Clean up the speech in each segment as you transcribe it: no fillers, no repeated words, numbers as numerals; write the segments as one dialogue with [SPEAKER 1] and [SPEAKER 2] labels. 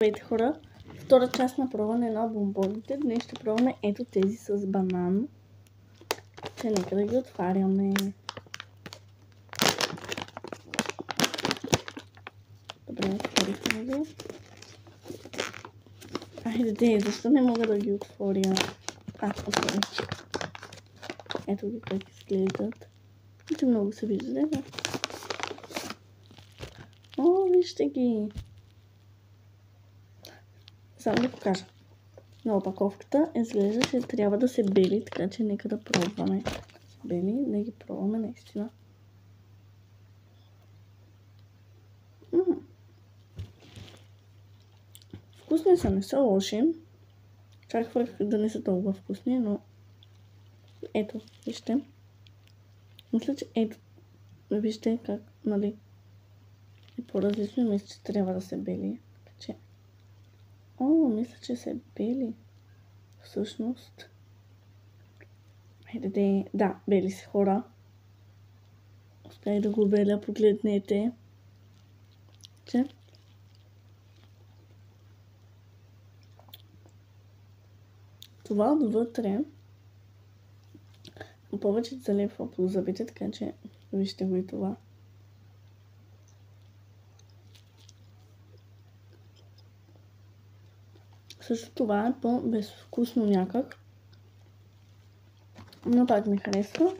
[SPEAKER 1] Здравейте хора, втора част на пробване на бомбоните. Днес ще пробваме ето тези с банан. Че нека да ги отваряме. Добре, отворихме ги. Айде, защо не мога да ги отворя? Отворих. Ето ги как изглеждат. Че много се вижда, да? О, вижте ги! Само да покажа. На опаковката изглежда, че трябва да се бели, така че нека да пробваме. Бели, да ги пробваме наистина. Вкусни са, не са лоши. Чаквах да не са толкова вкусни, но ето, вижте. Мисля, че ето, вижте как, нали, е по-различно. Мисля, че трябва да се бели. Че... мисля, че се бели. Всъщност. Хайде, да, бели си хора. Успях да го беля, погледнете. Че... Това отвътре повече залепва по зъбите, така че вижте го и това. Също това е по-безвкусно някак. Но пак ми харесва.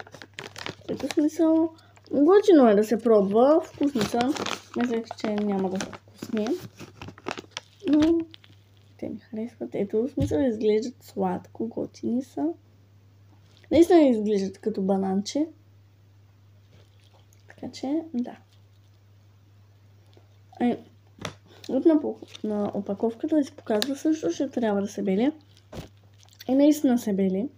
[SPEAKER 1] Ето смисъл. Готино е да се пробва. Вкусни са. Мислех, че няма да са вкусни. Но те ми харесват. Ето смисъл изглеждат сладко. Готини са. Наистина изглеждат като бананче. Така че, да. На опаковката да си показва също, че трябва да се бели. И наистина се бели.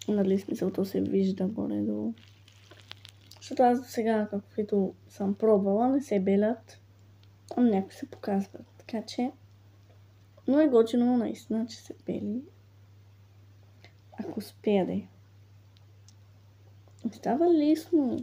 [SPEAKER 1] Нали смисълто се вижда горе-долу. Защото аз до сега, каквито съм пробвала, не се белят. А някои се показват. Така че... Но е готино наистина, че се бели. Ако успея да е. Става лесно.